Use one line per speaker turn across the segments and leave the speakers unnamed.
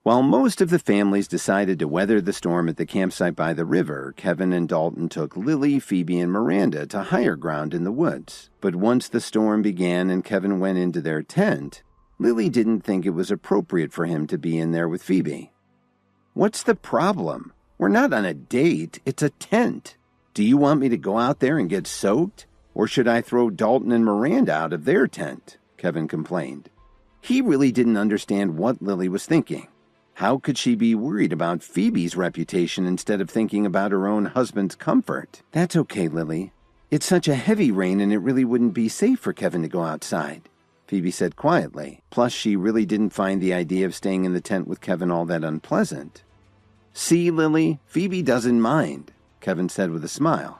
While most of the families decided to weather the storm at the campsite by the river, Kevin and Dalton took Lily, Phoebe, and Miranda to higher ground in the woods. But once the storm began and Kevin went into their tent, Lily didn't think it was appropriate for him to be in there with Phoebe. "What's the problem? We're not on a date, it's a tent. Do you want me to go out there and get soaked? Or should I throw Dalton and Miranda out of their tent?" Kevin complained. He really didn't understand what Lily was thinking. How could she be worried about Phoebe's reputation instead of thinking about her own husband's comfort? "That's okay, Lily. It's such a heavy rain and it really wouldn't be safe for Kevin to go outside," Phoebe said quietly. Plus, she really didn't find the idea of staying in the tent with Kevin all that unpleasant. "See, Lily, Phoebe doesn't mind," Kevin said with a smile.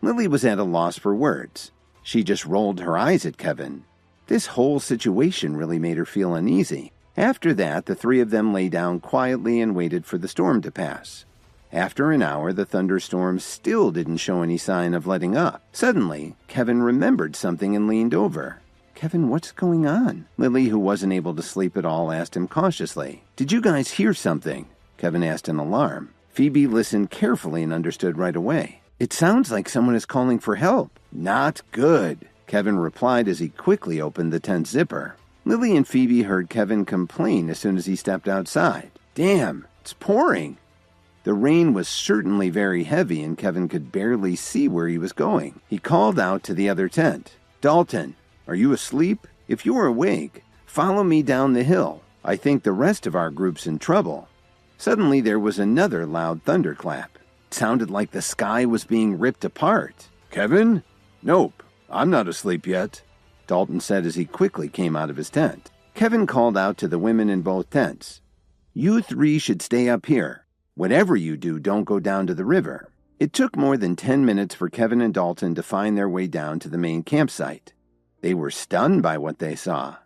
Lily was at a loss for words. She just rolled her eyes at Kevin. This whole situation really made her feel uneasy. After that, the three of them lay down quietly and waited for the storm to pass. After an hour, the thunderstorm still didn't show any sign of letting up. Suddenly, Kevin remembered something and leaned over. "Kevin, what's going on?" Lily, who wasn't able to sleep at all, asked him cautiously. "Did you guys hear something?" Kevin asked in alarm. Phoebe listened carefully and understood right away. "It sounds like someone is calling for help." "Not good," Kevin replied as he quickly opened the tent zipper. Lily and Phoebe heard Kevin complain as soon as he stepped outside. "Damn, it's pouring." The rain was certainly very heavy and Kevin could barely see where he was going. He called out to the other tent. "Dalton, are you asleep? If you're awake, follow me down the hill. I think the rest of our group's in trouble." Suddenly there was another loud thunderclap. It sounded like the sky was being ripped apart. "Kevin? Nope, I'm not asleep yet," Dalton said as he quickly came out of his tent. Kevin called out to the women in both tents. "You three should stay up here. Whatever you do, don't go down to the river." It took more than 10 minutes for Kevin and Dalton to find their way down to the main campsite. They were stunned by what they saw.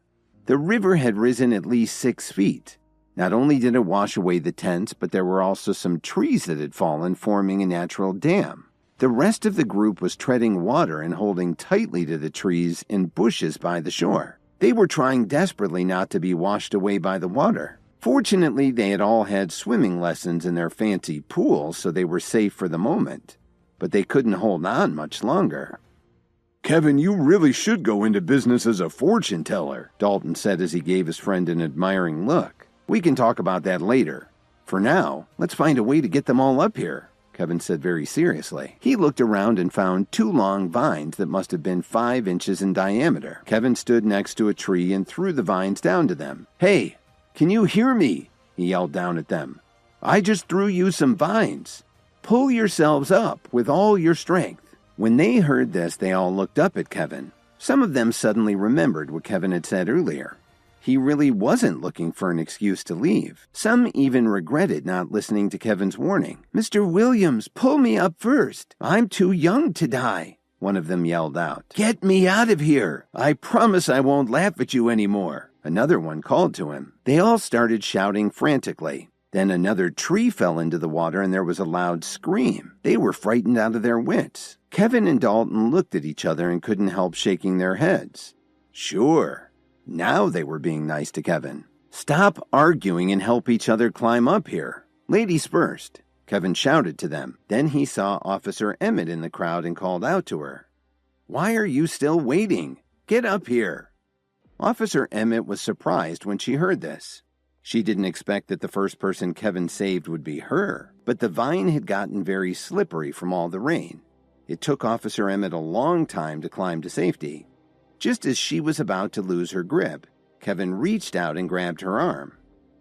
The river had risen at least 6 feet. Not only did it wash away the tents, but there were also some trees that had fallen, forming a natural dam. The rest of the group was treading water and holding tightly to the trees and bushes by the shore. They were trying desperately not to be washed away by the water. Fortunately, they had all had swimming lessons in their fancy pools, so they were safe for the moment. But they couldn't hold on much longer. "Kevin, you really should go into business as a fortune teller," Dalton said as he gave his friend an admiring look. "We can talk about that later. For now, let's find a way to get them all up here," Kevin said very seriously. He looked around and found 2 long vines that must have been 5 inches in diameter. Kevin stood next to a tree and threw the vines down to them. "Hey, can you hear me?" he yelled down at them. "I just threw you some vines. Pull yourselves up with all your strength." When they heard this, they all looked up at Kevin. Some of them suddenly remembered what Kevin had said earlier. He really wasn't looking for an excuse to leave. Some even regretted not listening to Kevin's warning. "Mr. Williams, pull me up first. I'm too young to die," one of them yelled out. "Get me out of here. I promise I won't laugh at you anymore," another one called to him. They all started shouting frantically. Then another tree fell into the water and there was a loud scream. They were frightened out of their wits. Kevin and Dalton looked at each other and couldn't help shaking their heads. Sure. Now they were being nice to Kevin. "Stop arguing and help each other climb up here. Ladies first," Kevin shouted to them. Then he saw Officer Emmett in the crowd and called out to her. "Why are you still waiting? Get up here." Officer Emmett was surprised when she heard this. She didn't expect that the first person Kevin saved would be her, but the vine had gotten very slippery from all the rain. It took Officer Emmett a long time to climb to safety. Just as she was about to lose her grip, Kevin reached out and grabbed her arm.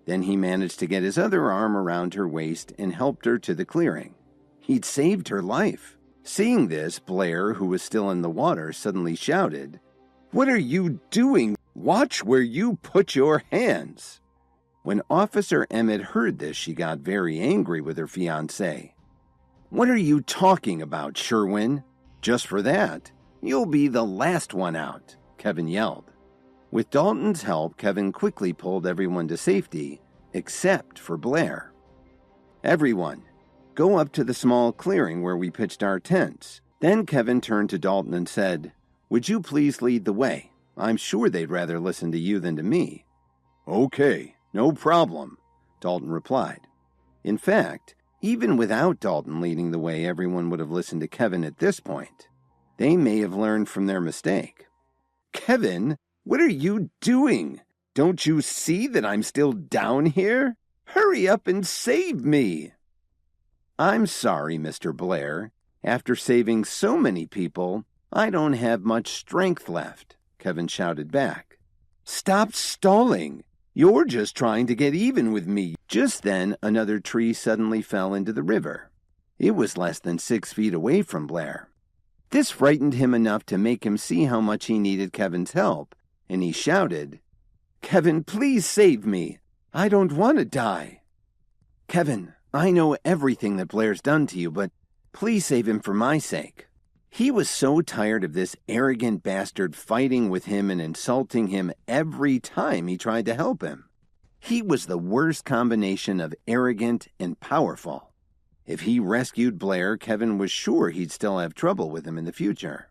Then he managed to get his other arm around her waist and helped her to the clearing. He'd saved her life. Seeing this, Blair, who was still in the water, suddenly shouted, "What are you doing? Watch where you put your hands." When Officer Emmett heard this, she got very angry with her fiancé. "What are you talking about, Sherwin? Just for that, you'll be the last one out," Kevin yelled. With Dalton's help, Kevin quickly pulled everyone to safety, except for Blair. "Everyone, go up to the small clearing where we pitched our tents." Then Kevin turned to Dalton and said, "Would you please lead the way? I'm sure they'd rather listen to you than to me." "Okay, no problem. Dalton replied. In fact, even without Dalton leading the way, everyone would have listened to Kevin at this point. They may have learned from their mistake. Kevin, what are you doing? Don't you see that I'm still down here? Hurry up and save me! I'm sorry, Mr. Blair. After saving so many people, I don't have much strength left, Kevin shouted back. Stop stalling! You're just trying to get even with me. Just then, another tree suddenly fell into the river. It was less than 6 feet away from Blair. This frightened him enough to make him see how much he needed Kevin's help, and he shouted, Kevin, please save me. I don't want to die. Kevin, I know everything that Blair's done to you, but please save him for my sake. He was so tired of this arrogant bastard fighting with him and insulting him every time he tried to help him. He was the worst combination of arrogant and powerful. If he rescued Blair, Kevin was sure he'd still have trouble with him in the future.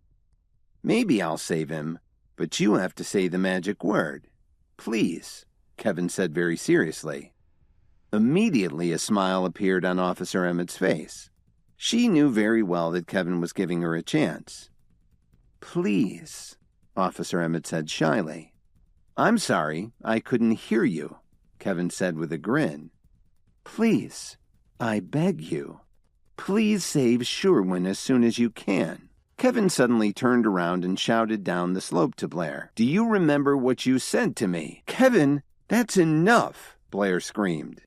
Maybe I'll save him, but you have to say the magic word. Please, Kevin said very seriously. Immediately a smile appeared on Officer Emmett's face. She knew very well that Kevin was giving her a chance. Please, Officer Emmett said shyly. I'm sorry, I couldn't hear you, Kevin said with a grin. Please, I beg you. Please save Sherwin as soon as you can. Kevin suddenly turned around and shouted down the slope to Blair. Do you remember what you said to me? Kevin, that's enough, Blair screamed.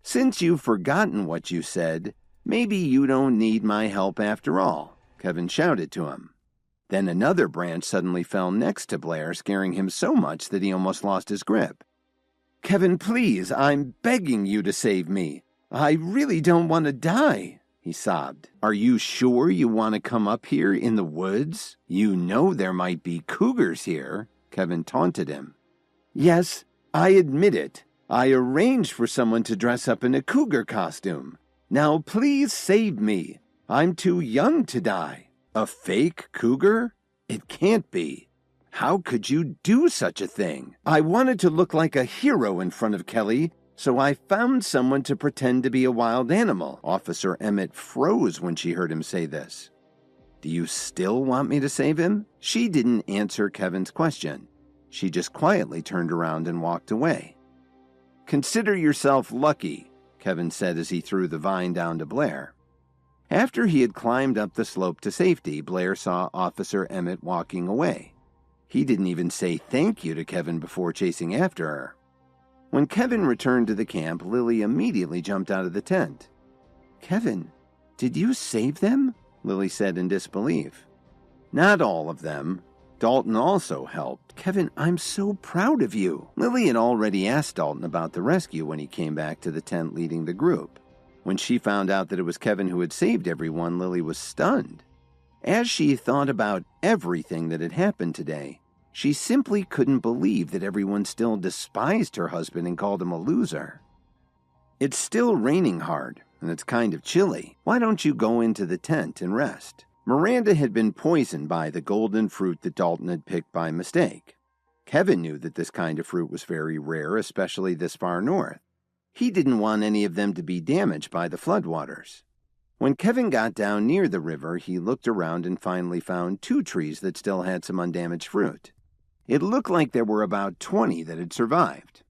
Since you've forgotten what you said, maybe you don't need my help after all, Kevin shouted to him. Then another branch suddenly fell next to Blair, scaring him so much that he almost lost his grip. Kevin, please, I'm begging you to save me. I really don't want to die, he sobbed. Are you sure you want to come up here in the woods? You know there might be cougars here, Kevin taunted him. Yes, I admit it. I arranged for someone to dress up in a cougar costume. Now please save me. I'm too young to die. A fake cougar? It can't be. How could you do such a thing? I wanted to look like a hero in front of Kelly, so I found someone to pretend to be a wild animal. Officer Emmett froze when she heard him say this. Do you still want me to save him? She didn't answer Kevin's question. She just quietly turned around and walked away. Consider yourself lucky, Kevin said as he threw the vine down to Blair. After he had climbed up the slope to safety, Blair saw Officer Emmett walking away. He didn't even say thank you to Kevin before chasing after her. When Kevin returned to the camp, Lily immediately jumped out of the tent. Kevin, did you save them? Lily said in disbelief. Not all of them. Dalton also helped. Kevin, I'm so proud of you. Lily had already asked Dalton about the rescue when he came back to the tent leading the group. When she found out that it was Kevin who had saved everyone, Lily was stunned. As she thought about everything that had happened today, she simply couldn't believe that everyone still despised her husband and called him a loser. It's still raining hard, and it's kind of chilly. Why don't you go into the tent and rest? Miranda had been poisoned by the golden fruit that Dalton had picked by mistake. Kevin knew that this kind of fruit was very rare, especially this far north. He didn't want any of them to be damaged by the floodwaters. When Kevin got down near the river, he looked around and finally found 2 trees that still had some undamaged fruit. It looked like there were about 20 that had survived.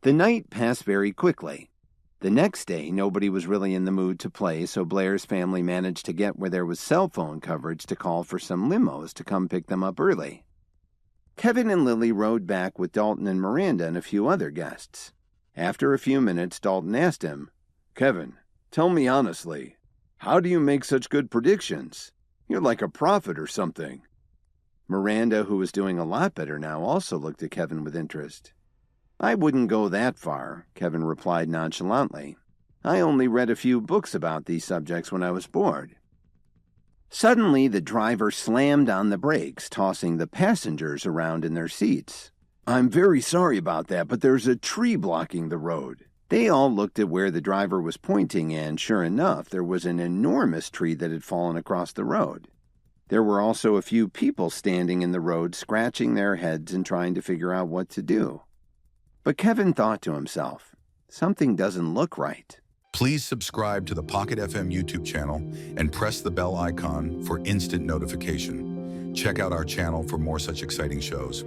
The night passed very quickly. The next day, nobody was really in the mood to play, so Blair's family managed to get where there was cell phone coverage to call for some limos to come pick them up early. Kevin and Lily rode back with Dalton and Miranda and a few other guests. After a few minutes, Dalton asked him, Kevin, tell me honestly, how do you make such good predictions? You're like a prophet or something. Miranda, who was doing a lot better now, also looked at Kevin with interest. I wouldn't go that far, Kevin replied nonchalantly. I only read a few books about these subjects when I was bored. Suddenly, the driver slammed on the brakes, tossing the passengers around in their seats. I'm very sorry about that, but there's a tree blocking the road. They all looked at where the driver was pointing, and sure enough, there was an enormous tree that had fallen across the road. There were also a few people standing in the road, scratching their heads and trying to figure out what to do. But Kevin thought to himself, Something doesn't look right.
Please subscribe to the Pocket FM YouTube channel and press the bell icon for instant notification. Check out our channel for more such exciting shows.